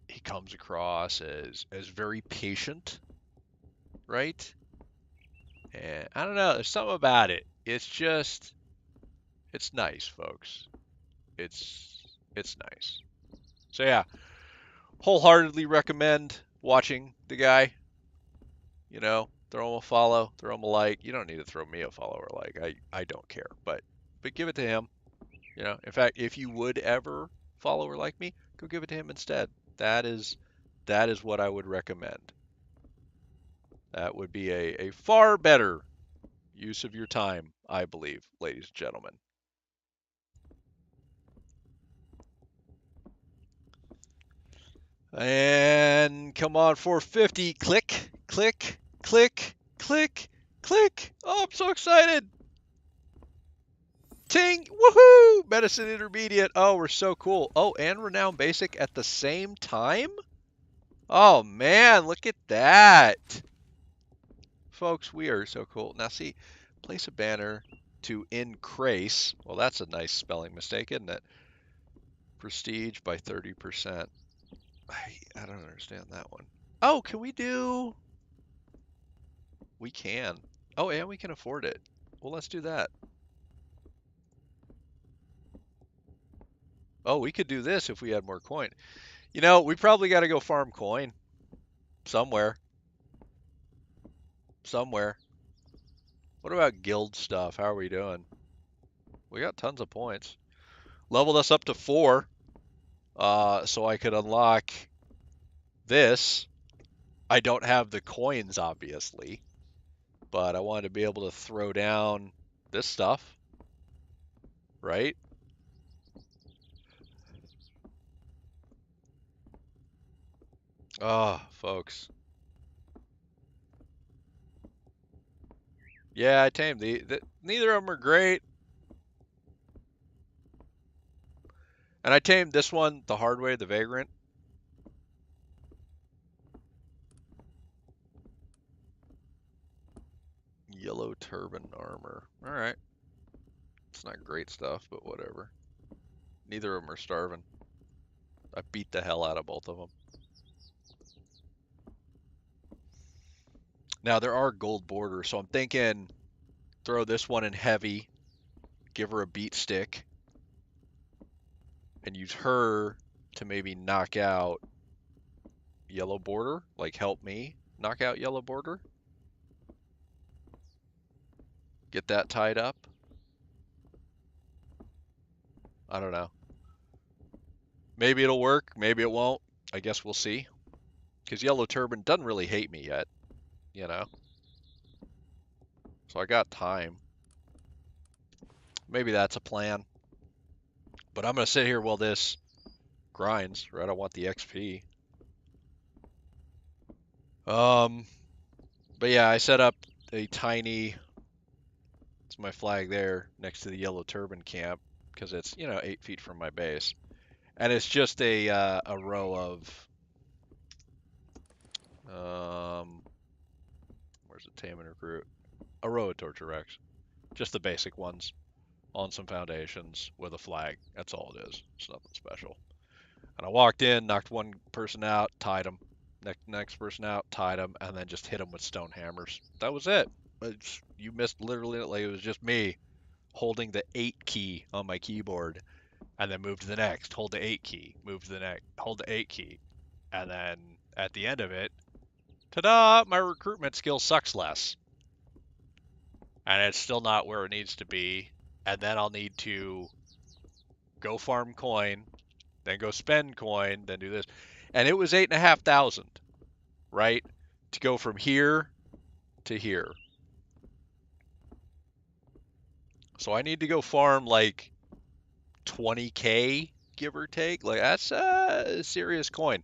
he comes across as very patient, right? And I don't know, there's something about it. It's nice, folks. It's nice. So yeah, wholeheartedly recommend watching the guy. You know, throw him a follow, throw him a like. You don't need to throw me a follow or like. I don't care, but give it to him. You know, in fact, if you would ever follow or like me, go give it to him instead. That is that is what I would recommend. That would be a far better use of your time, I believe, ladies and gentlemen. And come on, 450. Click, click, click, click, click. Oh, I'm so excited. Ting! Woohoo! Medicine Intermediate. Oh, we're so cool. Oh, and Renown Basic at the same time? Oh, man, look at that. Folks, we are so cool. Now, see, place a banner to increase. Well, that's a nice spelling mistake, isn't it? Prestige by 30%. I don't understand that one. Oh, can we do... We can. Oh, and we can afford it. Well, let's do that. Oh, we could do this if we had more coin. You know, we probably got to go farm coin somewhere. Somewhere. What about guild stuff? How are we doing? We got tons of points. Leveled us up to 4, so I could unlock this. I don't have the coins, obviously, but I wanted to be able to throw down this stuff, right? Oh, folks. Yeah, I tamed neither of them are great. And I tamed this one the hard way, the Vagrant. Yellow turban armor. All right. It's not great stuff, but whatever. Neither of them are starving. I beat the hell out of both of them. Now there are gold borders, so I'm thinking throw this one in heavy, give her a beat stick, and use her to maybe knock out yellow border, like help me knock out yellow border. Get that tied up. I don't know. Maybe it'll work, maybe it won't. I guess we'll see. Because Yellow Turban doesn't really hate me yet, you know? So I got time. Maybe that's a plan. But I'm going to sit here while this grinds, right? I want the XP. Um, but yeah, I set up a tiny, it's my flag there next to the Yellow Turban camp because it's, 8 feet from my base. And it's just a row of, um, where's the tame and recruit? A row of torture wrecks. Just the basic ones on some foundations with a flag. That's all it is. It's nothing special. And I walked in, knocked one person out, tied them. Next person out, tied them, and then just hit them with stone hammers. That was it. You missed literally, like it was just me holding the 8 key on my keyboard, and then move to the next, hold the 8 key, move to the next, hold the 8 key, and then at the end of it, ta-da! My recruitment skill sucks less, and it's still not where it needs to be. And then I'll need to go farm coin, then go spend coin, then do this. And it was 8,500, right? To go from here to here. So I need to go farm like 20K, give or take. Like that's a serious coin.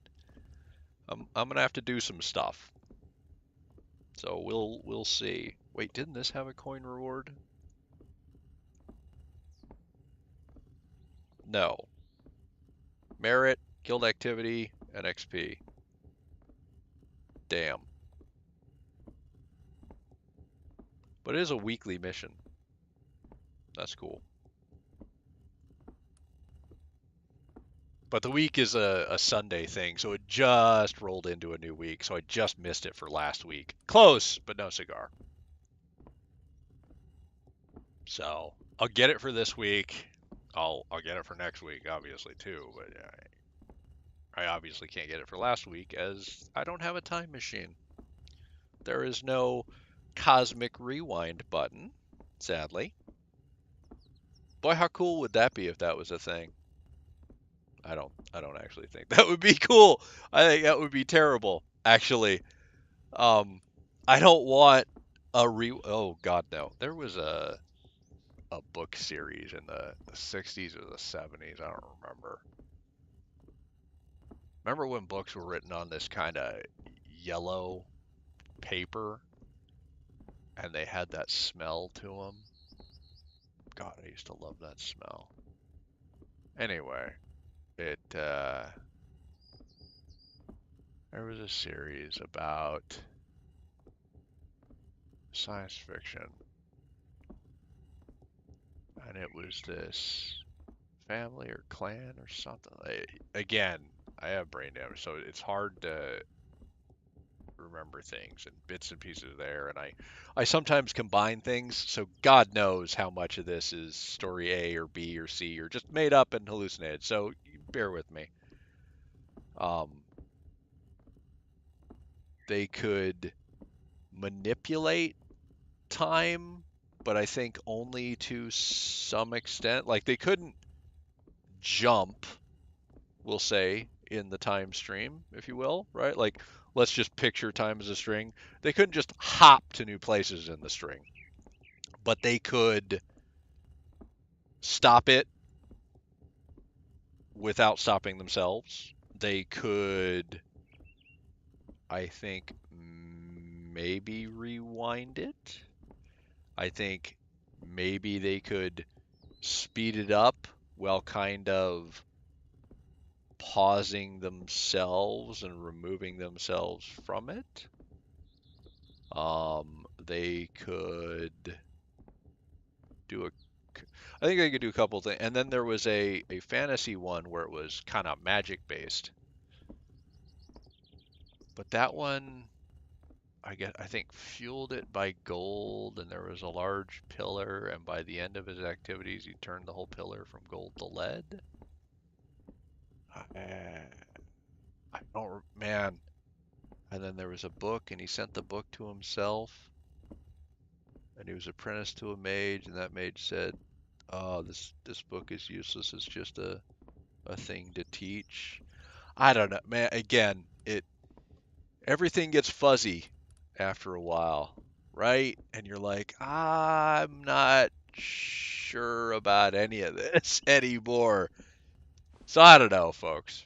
I'm gonna have to do some stuff. So we'll see. Wait, didn't this have a coin reward? No. Merit, guild activity, and XP. Damn. But it is a weekly mission. That's cool. But the week is a Sunday thing, so it just rolled into a new week, so I just missed it for last week. Close, but no cigar. So I'll get it for this week. I'll get it for next week, obviously too. But I obviously can't get it for last week as I don't have a time machine. There is no cosmic rewind button, sadly. Boy, how cool would that be if that was a thing? I don't actually think that would be cool. I think that would be terrible, actually. Um, I don't want oh God, no. There was a book series in the 60s or the 70s. I don't remember. Remember when books were written on this kind of yellow paper and they had that smell to them? God, I used to love that smell. Anyway, it there was a series about science fiction, and it was this family or clan or something. Again, I have brain damage, so it's hard to remember things and bits and pieces there, and I sometimes combine things, so God knows how much of this is story A or B or C or just made up and hallucinated, so bear with me. Um, they could manipulate time, but I think only to some extent. Like they couldn't jump, we'll say, in the time stream, if you will, right? Like let's just picture time as a string. They couldn't just hop to new places in the string, but they could stop it without stopping themselves. They could, I think, maybe rewind it. I think maybe they could speed it up while kind of pausing themselves and removing themselves from it. They could do a, I think they could do a couple things. And then there was a fantasy one where it was kind of magic based. But that one, I think fueled it by gold, and there was a large pillar, and by the end of his activities, he turned the whole pillar from gold to lead. I don't, man. And then there was a book, and he sent the book to himself, and he was apprenticed to a mage, and that mage said, Oh, this book is useless. It's just a thing to teach. I don't know, man. Again, it everything gets fuzzy after a while, right? And you're like, I'm not sure about any of this anymore. So I don't know, folks.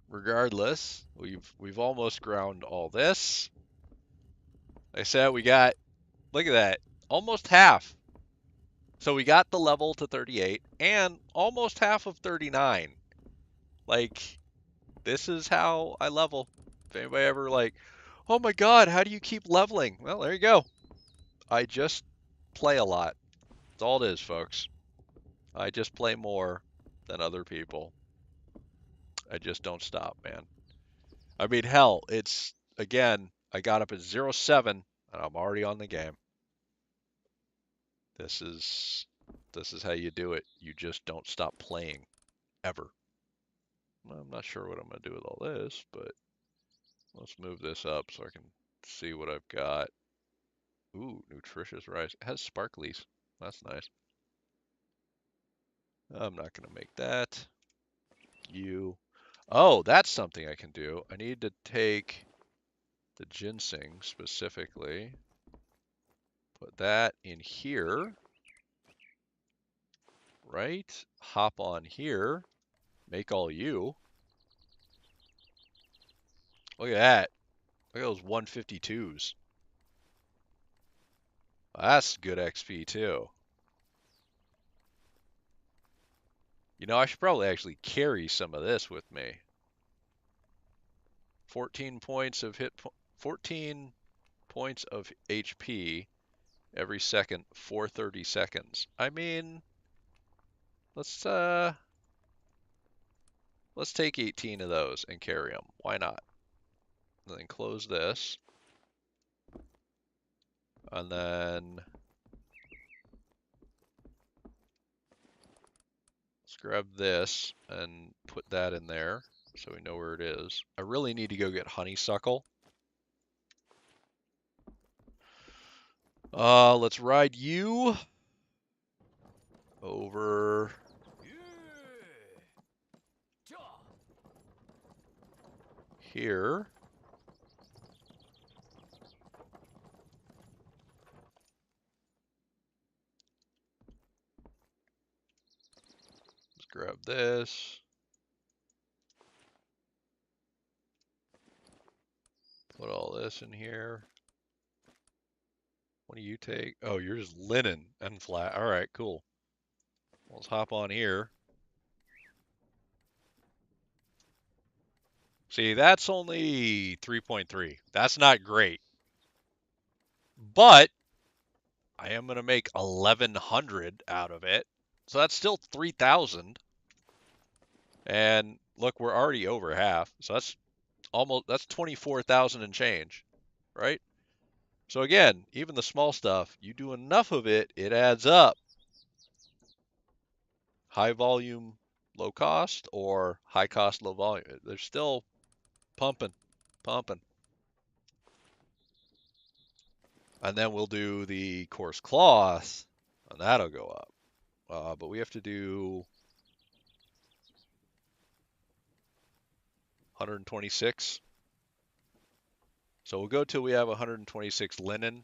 Regardless, we've almost ground all this. Like I said, we got, look at that, almost half. So we got the level to 38 and almost half of 39. Like, this is how I level. If anybody ever like, oh my God, how do you keep leveling? Well, there you go. I just play a lot. That's all it is, folks. I just play more than other people. I just don't stop, man. I mean, hell, it's again, I got up at 0-7 and I'm already on the game. This is this is how you do it. You just don't stop playing ever. I'm not sure what I'm going to do with all this, but let's move this up so I can see what I've got. Ooh, nutritious rice. It has sparklies. That's nice. I'm not going to make that. You. Oh, that's something I can do. I need to take the ginseng specifically. Put that in here, right? Hop on here. Make all you. Look at that. Look at those 152s. That's good XP too. You know, I should probably actually carry some of this with me. 14 points of 14 points of HP every second for 30 seconds. I mean, let's let's take 18 of those and carry them. Why not? And then close this. And then let's grab this and put that in there so we know where it is. I really need to go get honeysuckle. Let's ride you over here. Let's grab this. Put all this in here. What do you take? Oh, you're just linen and flat. All right, cool. Let's hop on here. See, that's only 3.3. That's not great. But I am going to make 1,100 out of it. So that's still 3,000. And look, we're already over half. So that's 24,000 and change, right? So again, even the small stuff, you do enough of it, it adds up. High volume, low cost, or high cost, low volume. They're still pumping, pumping. And then we'll do the coarse cloth, and that'll go up. But we have to do 126. So we'll go till we have 126 linen.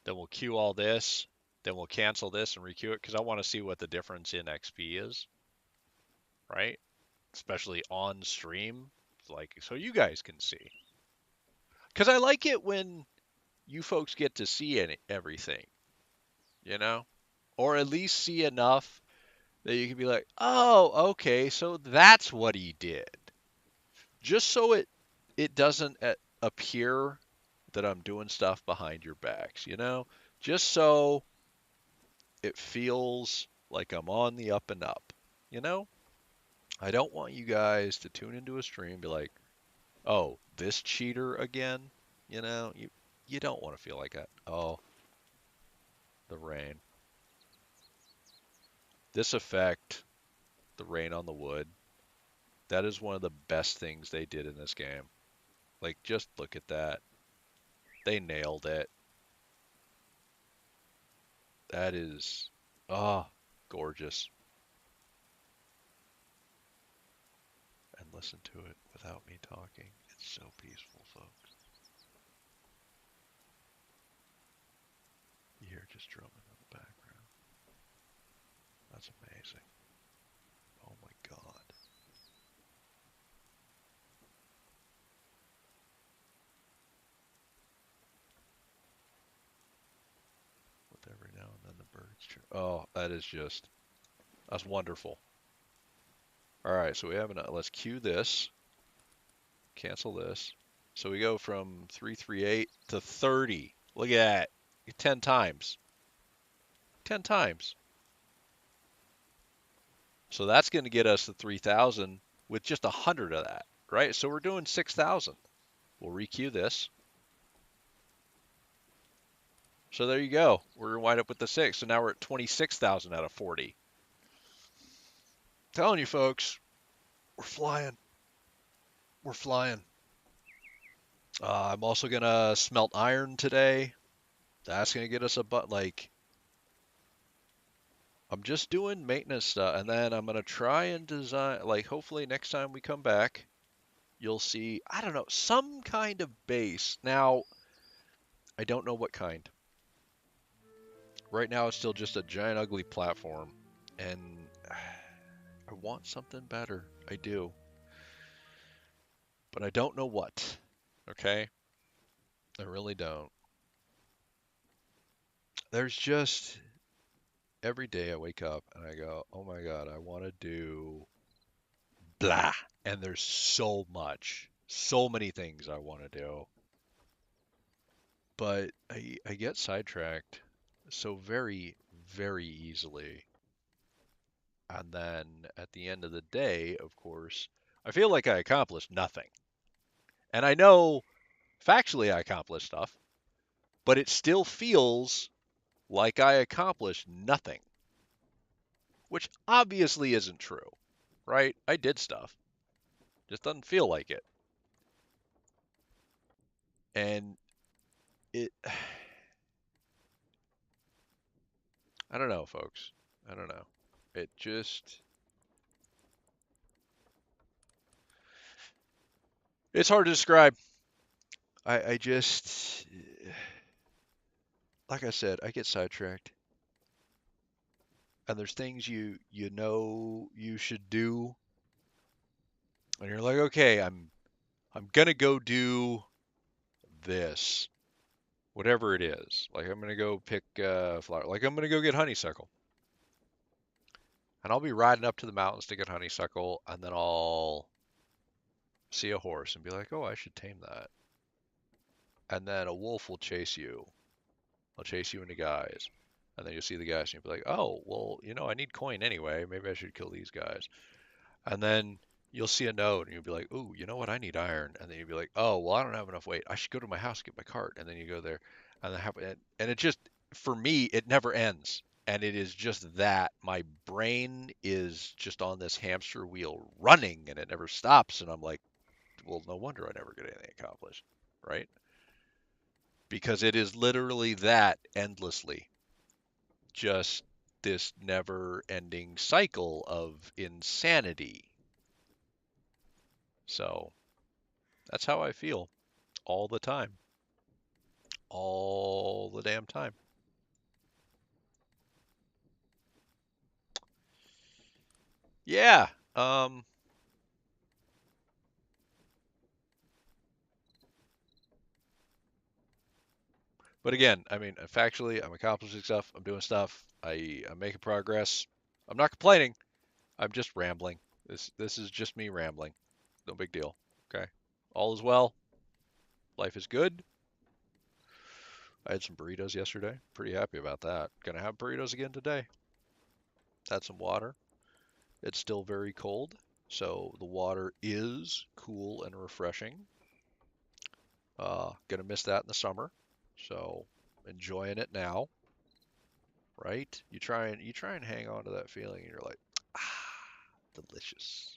Then we'll queue all this. Then we'll cancel this and requeue it because I want to see what the difference in XP is, right? Especially on stream, like so you guys can see. Because I like it when you folks get to see everything, you know, or at least see enough that you can be like, oh, okay, so that's what he did. Just so it doesn't appear that I'm doing stuff behind your backs, you know? Just so it feels like I'm on the up and up, you know? I don't want you guys to tune into a stream and be like, "Oh, this cheater again?" You know, you don't want to feel like that. Oh, the rain. This effect, the rain on the wood, that is one of the best things they did in this game. Like, just look at that. They nailed it. That is. Ah, gorgeous. And listen to it without me talking. It's so peaceful, folks. You hear just drumming in the background. That's amazing. Oh my God. With every now and then the birds chirp. Oh, that is just, that's wonderful. All right, so we have let's cue this, cancel this. So we go from 338 to 30. Look at that. 10 times. 10 times. So that's going to get us to 3,000 with just 100 of that, right? So we're doing 6,000. We'll recue this. So there you go. We're going to wind up with the 6. So now we're at 26,000 out of 40. Telling you folks, we're flying. We're flying. I'm also going to smelt iron today. That's going to get us like, I'm just doing maintenance stuff. And then I'm going to try and design, like, hopefully next time we come back, you'll see, I don't know, some kind of base. Now, I don't know what kind. Right now, it's still just a giant, ugly platform. And I want something better. I do. But I don't know what. Okay? I really don't. There's just every day I wake up and I go, oh my God, I want to do blah. And there's so much, so many things I want to do. But I get sidetracked so very, very easily. And then at the end of the day, of course, I feel like I accomplished nothing. And I know factually I accomplished stuff, but it still feels like I accomplished nothing, which obviously isn't true, right? I did stuff, just doesn't feel like it. And it, I don't know, folks. I don't know. It just, it's hard to describe. I just, like I said, I get sidetracked. And there's things you know you should do, and you're like, okay, I'm gonna go do this, whatever it is. Like I'm gonna go pick flower. Like I'm gonna go get honeysuckle, and I'll be riding up to the mountains to get honeysuckle, and then I'll see a horse and be like, oh, I should tame that. And then a wolf will chase you. I'll chase you into guys. And then you'll see the guys and you'll be like, oh, well, I need coin anyway. Maybe I should kill these guys. And then you'll see a note and you'll be like, ooh, you know what? I need iron. And then you'll be like, oh, well, I don't have enough weight. I should go to my house, get my cart. And then you go there and then and it just, for me, it never ends. And it is just that my brain is just on this hamster wheel running and it never stops. And I'm like, well, no wonder I never get anything accomplished, right? Because it is literally that endlessly, just this never ending cycle of insanity. So that's how I feel all the time, all the damn time. Yeah. But again, I mean, factually, I'm accomplishing stuff. I'm doing stuff. I'm making progress. I'm not complaining. I'm just rambling. This is just me rambling. No big deal. Okay. All is well. Life is good. I had some burritos yesterday. Pretty happy about that. Gonna have burritos again today. Had some water. It's still very cold, so the water is cool and refreshing. Gonna miss that in the summer, so enjoying it now, right? You try and hang on to that feeling, and you're like, delicious.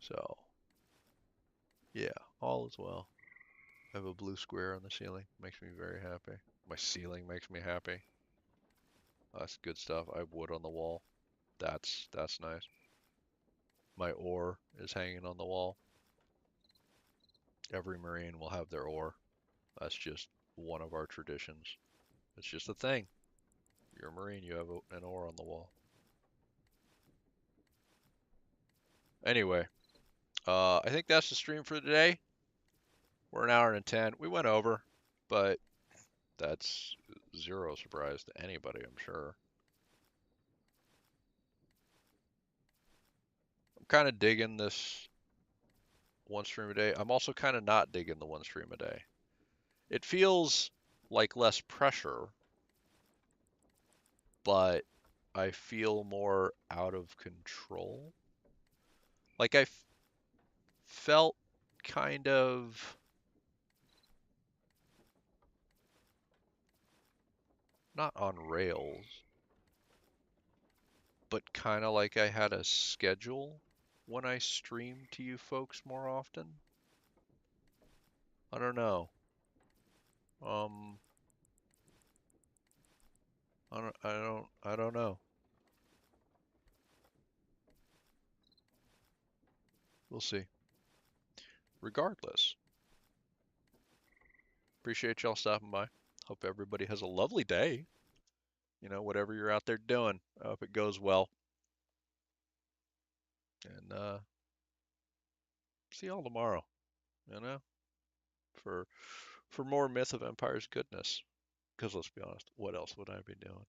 So yeah, all is well. I have a blue square on the ceiling. Makes me very happy. My ceiling makes me happy. That's good stuff. I have wood on the wall. That's nice. My ore is hanging on the wall. Every Marine will have their ore. That's just one of our traditions. It's just a thing. You're a Marine, you have an ore on the wall. Anyway, I think that's the stream for today. We're an hour and 10. We went over, but that's zero surprise to anybody, I'm sure. I'm kind of digging this one stream a day. I'm also kind of not digging the one stream a day. It feels like less pressure, but I feel more out of control. Like I felt kind of not on rails, but kind of like I had a schedule when I stream to you folks more often. I don't know. Um, I don't know. We'll see. Regardless, appreciate y'all stopping by. Hope everybody has a lovely day. Whatever you're out there doing. I hope it goes well. And see y'all tomorrow. You know, for more Myth of Empires goodness. Because let's be honest, what else would I be doing?